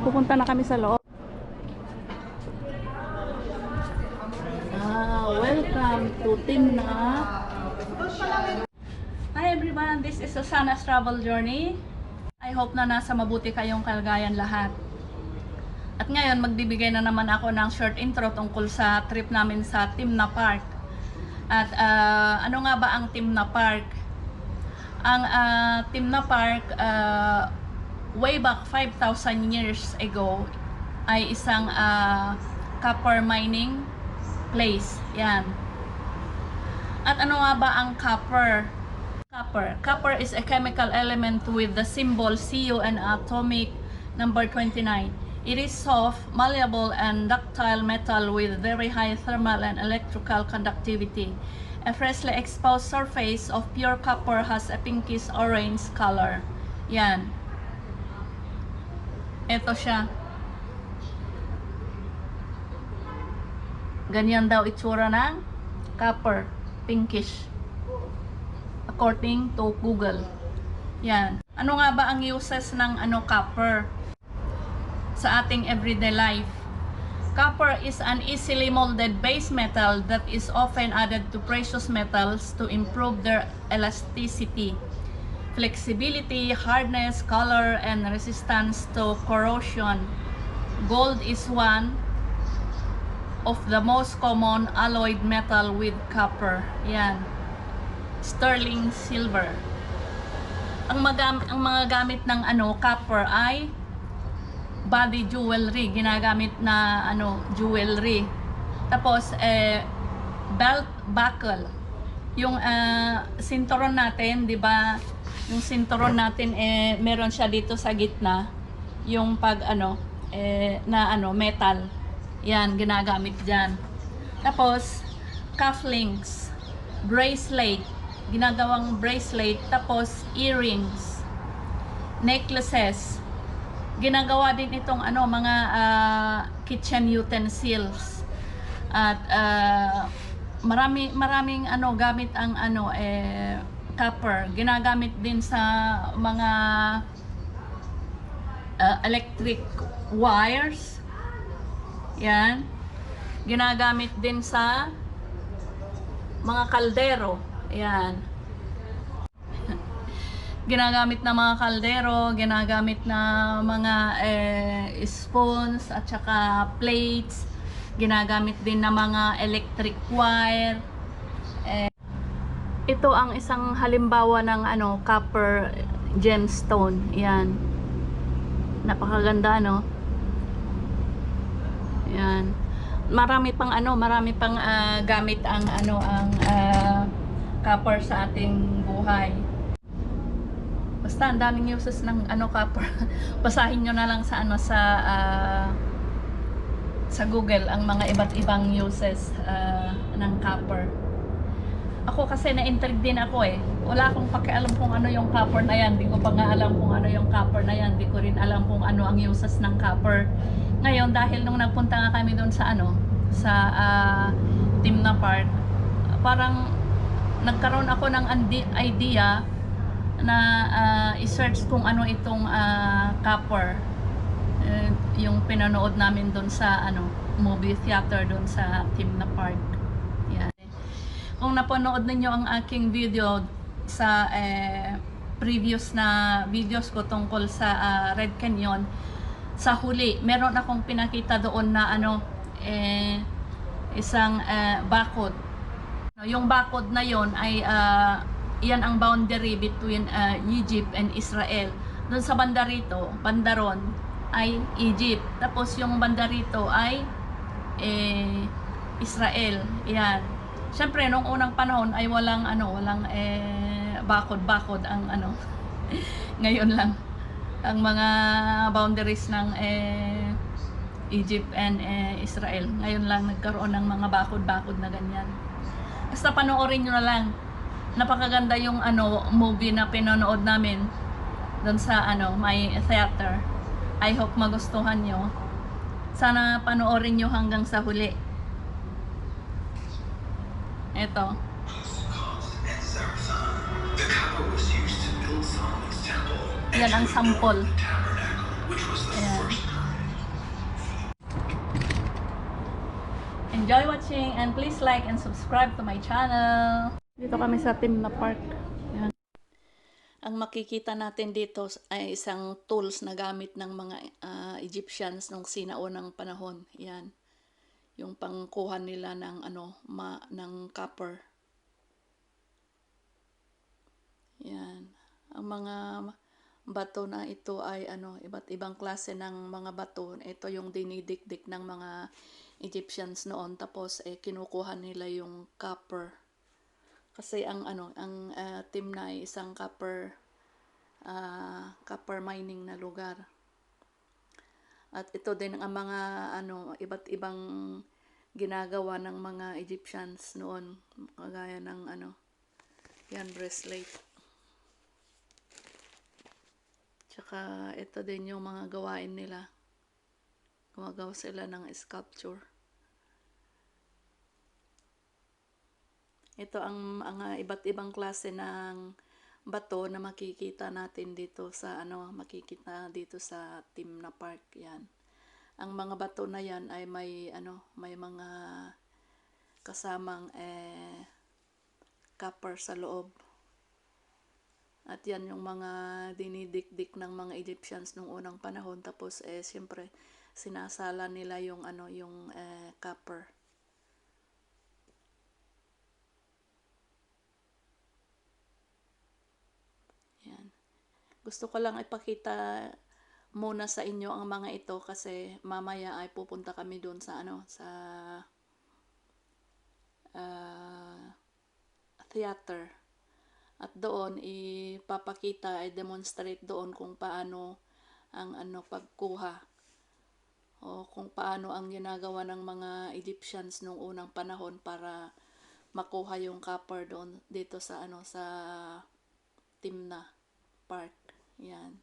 Pupunta na kami sa loob. Welcome to Timna. Hi everyone, this is Susana's Travel Journey. I hope na nasa mabuti kayong kalagayan lahat. At ngayon, magbibigay na naman ako ng short intro tungkol sa trip namin sa Timna Park. At ano nga ba ang Timna Park? Ang Timna Park, way back 5,000 years ago, ay isang copper mining place. Yan. At ano nga ba ang copper? Copper is a chemical element with the symbol Cu and atomic number 29. It is soft, malleable, and ductile metal with very high thermal and electrical conductivity. A freshly exposed surface of pure copper has a pinkish orange color. Yan. Ito siya. Ganyan daw itsura ng copper. Pinkish. According to Google. Yan. Ano nga ba ang uses ng copper sa ating everyday life? Copper is an easily molded base metal that is often added to precious metals to improve their elasticity, flexibility, hardness, color, and resistance to corrosion. Gold is one of the most common alloyed metal with copper. Yan. Sterling silver. Ang mga gamit ng copper ay body jewelry, ginagamit na jewelry. Tapos belt buckle. Yung sinturon natin, 'di ba? Yung sinturon natin meron siya dito sa gitna, yung pag metal. Yan, ginagamit diyan. Tapos cufflinks, bracelet, ginagawang bracelet, tapos earrings, necklaces. Ginagawa din itong mga kitchen utensils. At maraming gamit ang copper. Ginagamit din sa mga electric wires. Yan. Ginagamit din sa mga kaldero. Yan. Ginagamit na mga kaldero, ginagamit na mga spoons at saka plates. Ginagamit din na mga electric wire. Ito ang isang halimbawa ng copper gemstone. Yan. Napakaganda, no? Yan. Marami pang gamit ang copper sa ating buhay. Basta ang daming uses ng copper. Basahin nyo na lang sa sa Google ang mga iba't ibang uses ng copper. Ako kasi na-intrigue din ako Wala akong pakialam kung ano yung copper na yan. Hindi ko pa nga alam kung ano yung copper na yan. Hindi ko rin alam kung ano ang uses ng copper. Ngayon, dahil nung nagpunta nga kami doon sa Timna Park, parang nagkaroon ako ng idea na i-search kung ano itong copper. Yung pinanood namin doon sa movie theater doon sa Timna Park. Yan. Kung napanood ninyo ang aking video sa previous na videos ko tungkol sa Red Canyon, sa huli, meron akong pinakita doon na isang bakod. Yung bakod na yon ay yan ang boundary between Egypt and Israel. Doon sa banda rito, bandaron ay Egypt. Tapos yung banda rito ay Israel. Yan. Siyempre nung unang panahon ay walang bakod-bakod ang ngayon lang ang mga boundaries ng Egypt and Israel. Ngayon lang nagkaroon ng mga bakod-bakod na ganyan. Basta panoorin nyo na lang. Napakaganda yung movie na pinanood namin doon sa may theater. I hope magustuhan nyo. Sana panoorin nyo hanggang sa huli. Ito. Yan ang sample. Ayan. Enjoy watching and please like and subscribe to my channel. Dito kami sa Timna Park. Yan. Ang makikita natin dito ay isang tools na gamit ng mga Egyptians nung sinaunang panahon. Yan. Yung pangkuha nila ng ng copper. Yan. Ang mga bato na ito ay iba't ibang klase ng mga bato. Ito yung dinidikdik ng mga Egyptians noon, tapos kinukuha nila yung copper. Kasi ang Timna ay isang copper mining na lugar. At ito din ang mga iba't ibang ginagawa ng mga Egyptians noon, kagaya ng yan, bracelet. Tsaka ito din yung mga gawain nila. Gumagawa sila ng sculpture. Ito ang iba't ibang klase ng bato na makikita natin dito sa makikita dito sa Timna Park. Yan. Ang mga bato na yan ay may mga kasamang copper sa loob. At yan yung mga dinidikdik ng mga Egyptians nung unang panahon. Tapos siyempre sinasala nila yung copper. Yan. Gusto ko lang ipakita muna sa inyo ang mga ito kasi mamaya ay pupunta kami doon sa theater. At doon ipapakita, demonstrate doon kung paano ang pagkuha o kung paano ang ginagawa ng mga Egyptians nung unang panahon para makuha yung copper doon dito sa sa Timna Park. Yan.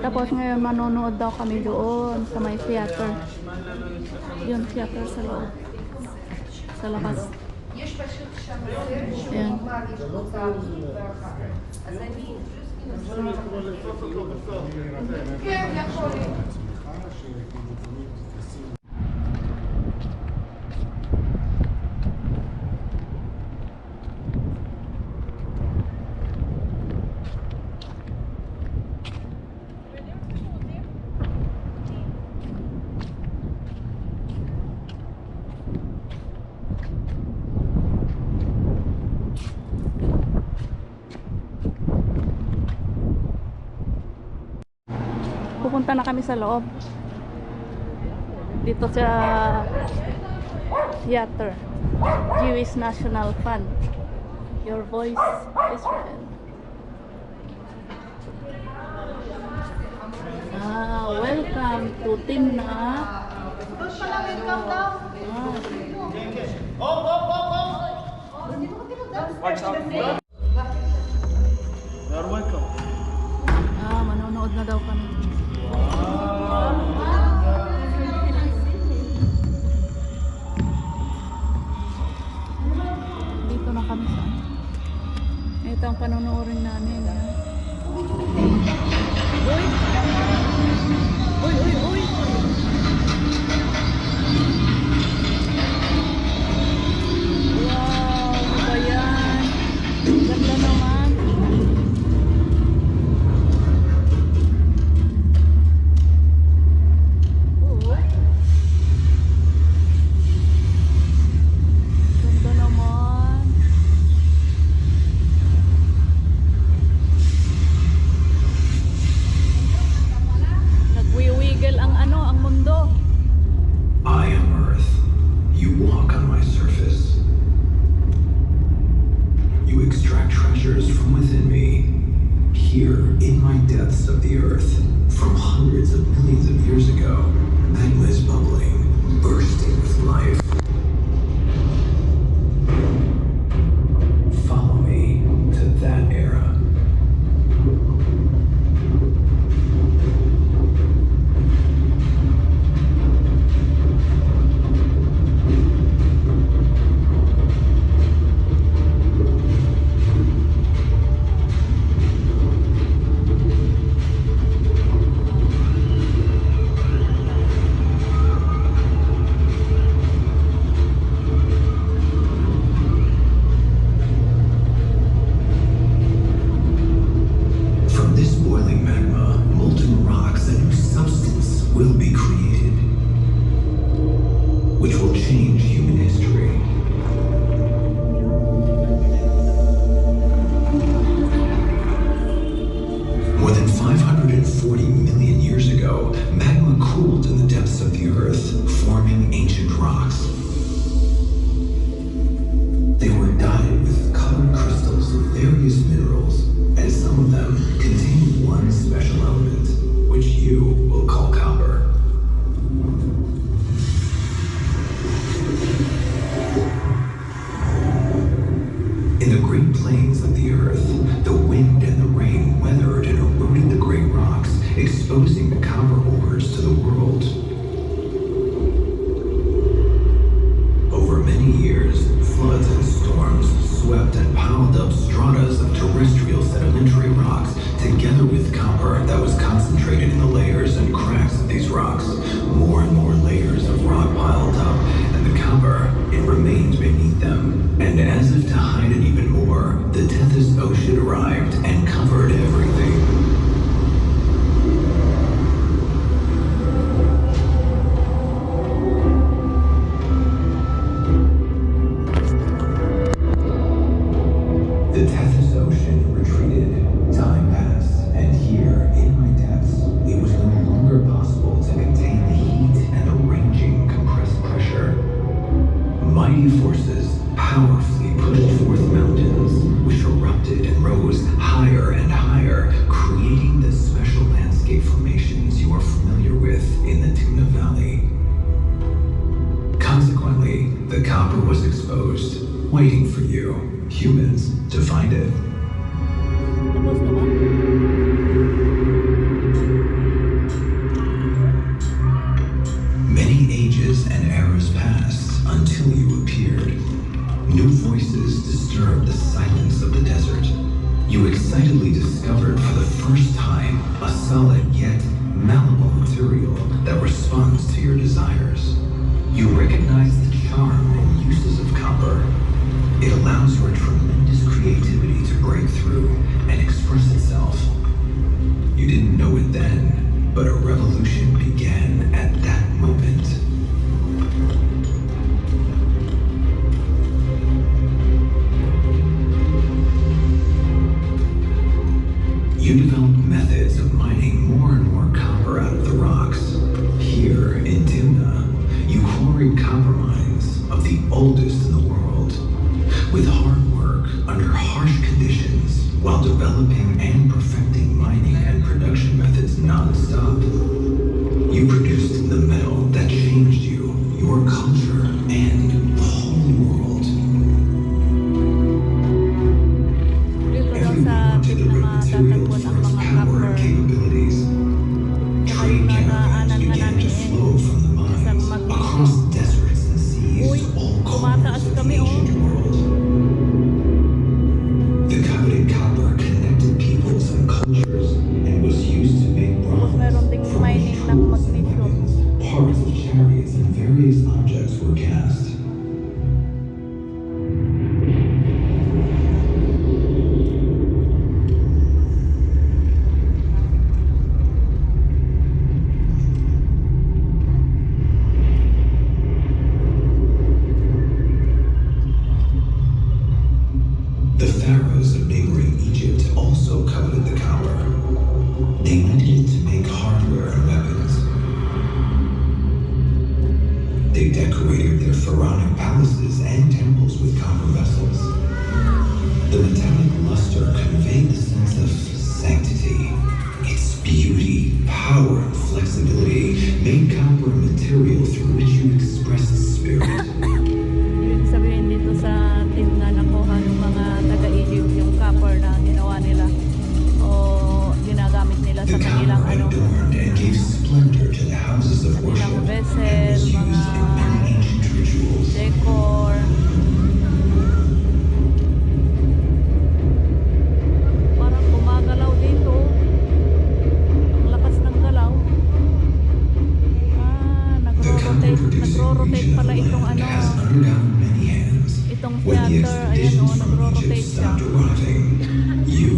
Tapos ngayon manonood daw kami doon sa may theater. Yun, theater sa loob. Sa labas. Yan. Pupunta na kami sa loob. Dito sa theater. Jewish National Fund. Your voice, Israel. Welcome to Timna. What's up? You're welcome. Manonood na daw kami. Dito na kami sa ito ang panonoodin namin. Uy! Uy, uy, uy! Wow! Ano ba yan? Ganda naman. Nagwiwiggle ang Great Plains of the Earth, the wind and the rain weathered and eroded the great rocks, exposing the copper ores to the world. Over many years, floods and storms swept and piled up stratas of terrestrial sedimentary rocks, together with copper that was concentrated in the layers and cracks of these rocks. More and more layers of rock piled up, and the copper, it remained beneath them. And as if to hide it even more, the Tethys Ocean arrived and covered everything. The Tethys Ocean retreated, time passed, and here, in my depths, it was no longer possible to contain the heat and the raging compressed pressure. Mighty forces powerfully pushed forth mountains, which erupted and rose higher and higher, creating the special landscape formations you are familiar with in the Tuna Valley. Consequently, the copper was exposed, waiting for you, humans, to find it. Tapos na ba? Many ages and eras passed until you appeared. New voices disturbed the silence of the desert. You excitedly discovered for the first time a solid yet malleable material that responds to your desires. You recognize the charm and uses of copper. It allows your tremendous creativity to break through and express itself. You didn't know it then, but a revolution began at that moment. You developed methods of mining more and more copper out of the rocks. Here in Tuna, you quarried copper mines of the oldest in the world. With hard work under harsh conditions, while developing and perfecting mining and production methods non-stop, you produced the metal that changed you, your culture, and the whole world. Everyone wanted the red material for its power and capabilities. Trade caravans began to flow from the mines across deserts and seas to all corners of the ancient world. The coveted copper connected peoples and cultures and was used to make bronze, furnish tools and weapons. Parts of chariots and various objects were cast. The pharaohs of neighboring Egypt also coveted the copper. They needed it to make hardware and weapons. They decorated their pharaonic palaces and temples with copper vessels. The metallic luster conveyed the sense of sanctity. Its beauty, power, and flexibility made copper a material through which you expressed spirit. Ibig sabihin dito sa team na nakuha ng mga taga-Egypt yung copper na ginawa nila o ginagamit nila sa The kanilang copper adorned and gave splendor to the houses of worship kanilang and vessel, was used in many ancient rituals. decor. Parang gumagalaw dito. Ang lakas ng galaw. The copper producing Nagro-rotate region of pala the itong land ano. has undergone many hands. Itong When the theater, ayan o, expeditions from nagro-rotate Egypt siya. stopped arriving, you,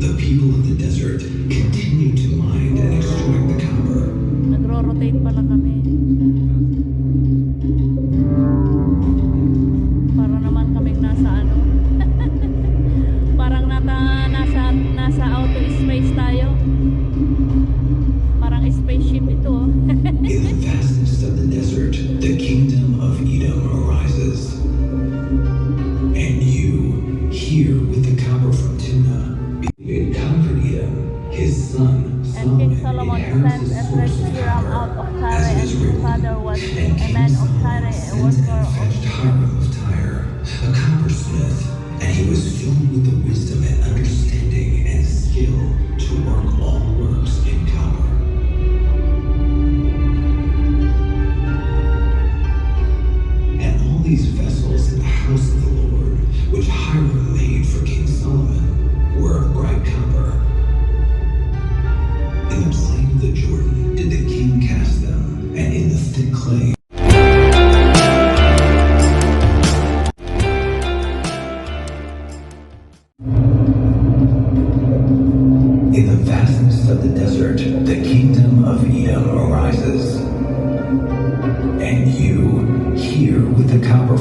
the people of the desert, continued to mine and extract the copper. Nagro-rotate pala kami. Para naman kaming nasa ano. Parang nasa outer space tayo. Parang spaceship ito. In the vastness of the desert, the kingdom of Edom arises.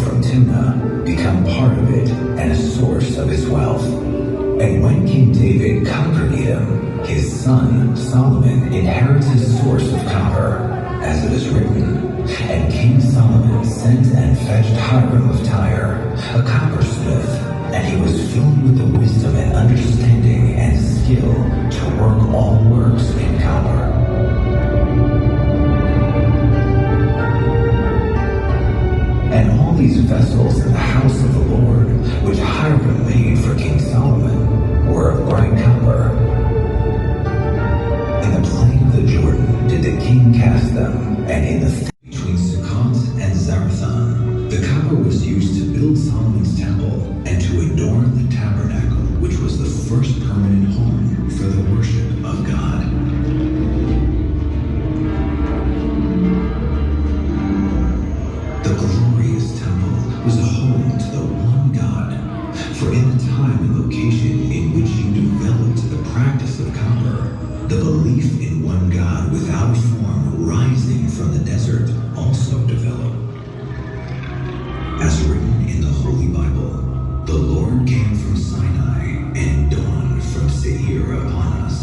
from tuna become part of it and a source of his wealth. And when King David conquered him, his son Solomon inherits his source of copper, as it is written, "And King Solomon sent and fetched Hiram of Tyre, a coppersmith, and he was filled with the wisdom and understanding and skill to work all works in copper." And all these vessels in the house of the Lord, which Hiram made for King Solomon, were of bright copper. In the plain of the Jordan did the king cast them, and in the between Sukkot and Zarethan, the copper was used to build Solomon's temple and to adorn the tabernacle, which was the first permanent home for the worship of God. The glorious temple was a home to the one God, for in the time and location in which you developed the practice of copper, the belief in one God without a form rising from the desert also developed. As written in the Holy Bible, the Lord came from Sinai and dawned from Seir upon us.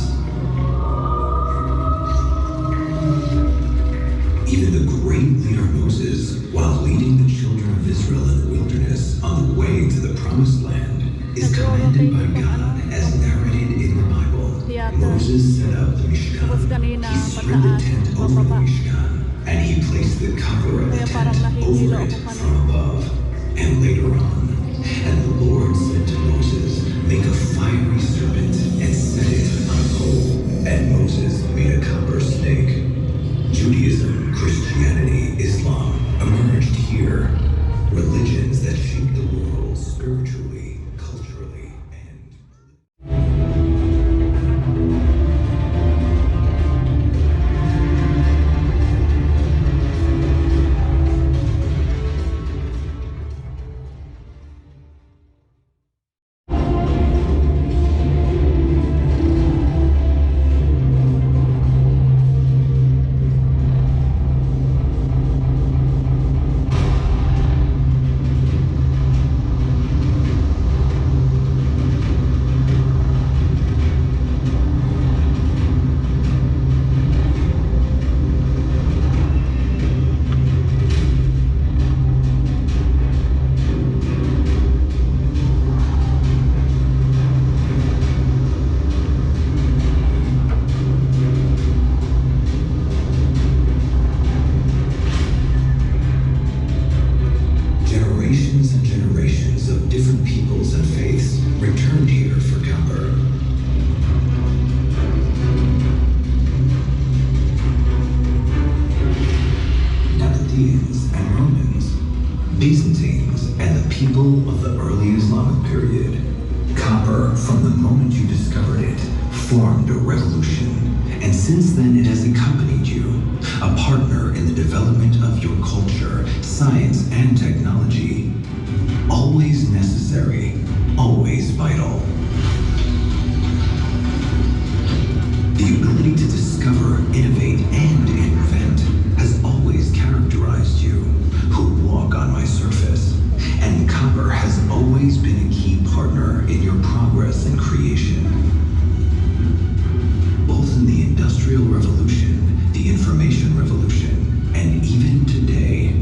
Even the great leader Moses, while leading the children of Israel in the wilderness on the way to the promised land, is commanded by God as narrated in the Bible. Moses set up the Mishkan. He spread the tent over the Mishkan, and he placed the cover of the tent over it from above. And later on, and the Lord said to Moses, "Make a fiery serpent and set it on a pole." And Moses made a copper snake. Judaism, Christianity, Islam emerged here. Religions that shaped the world spiritually, culturally, and generations of different peoples and faiths returned here for copper. Nabateans and Romans, Byzantines, and the people of the early Islamic period. Copper, from the moment you discovered it, formed a revolution, and since then it has accompanied you, a partner in the development of your culture, science, and technology. Always necessary, always vital. The ability to discover, innovate, and invent has always characterized you, who walk on my surface, and copper has always been a key partner in your progress and creation. Both in the Industrial Revolution, the Information Revolution, and even today.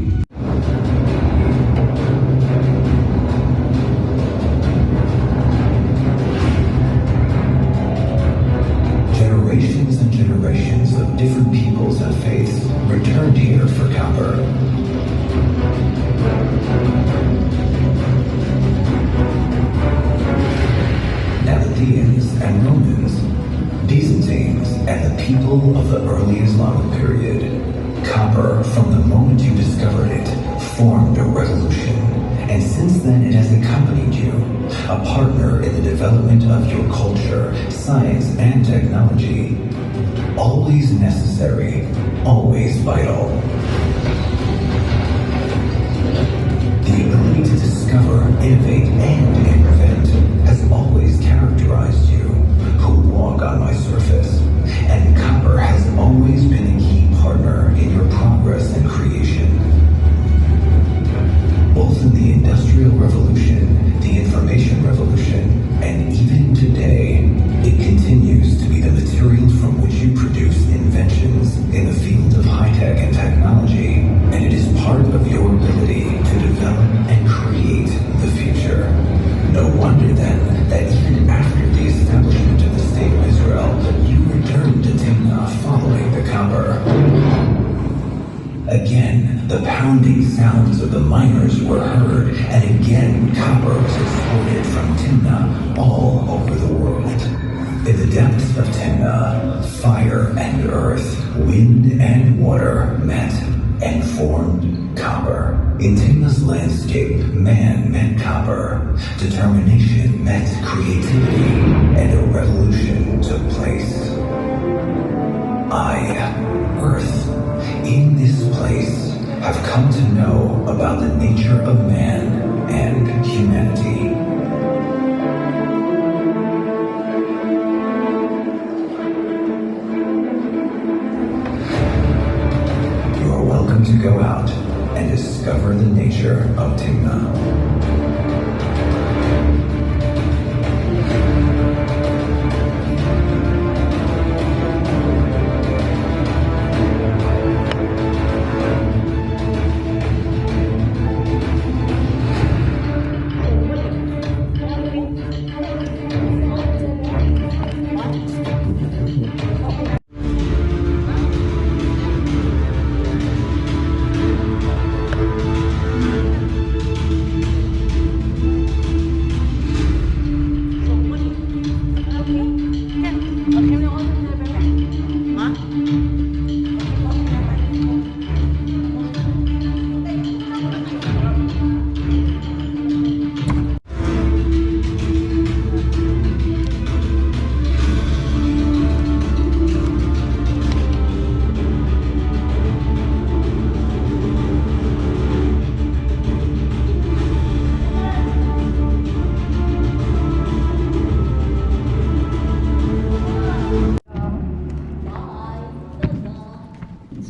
Generations and generations of different peoples and faiths returned here for copper. Nabateans and Romans, Byzantines, and the people of the early Islamic period. Copper, from the moment you discovered it, formed a revolution, and since then it has accompanied you, a partner in the development of your culture, science, and technology. Always necessary, always vital. The ability to discover, innovate, and invent has always characterized you, who walk on my surface, and copper has always been a key partner in your progress and creation. Both in the the Industrial Revolution, the Information Revolution, and even today, it continues to be the material from which you produce inventions in the field of high-tech and technology, and it is part of your ability to develop and create the future. No wonder then that even after the establishment of the State of Israel, you returned to Timnah following the copper. Again, the pounding sounds of the miners were heard, and again copper was exported from Timnah all over the world. In the depths of Timnah, fire and earth, wind and water met and formed copper. In Timnah's landscape, man met copper, determination met creativity, and a revolution took place. I, Earth, in this place, have come to know about the nature of man and humanity. You are welcome to go out and discover the nature of Timnah.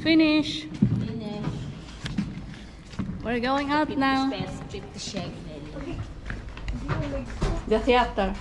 Finish. We're going out now. Spend 50 shekel. The theater.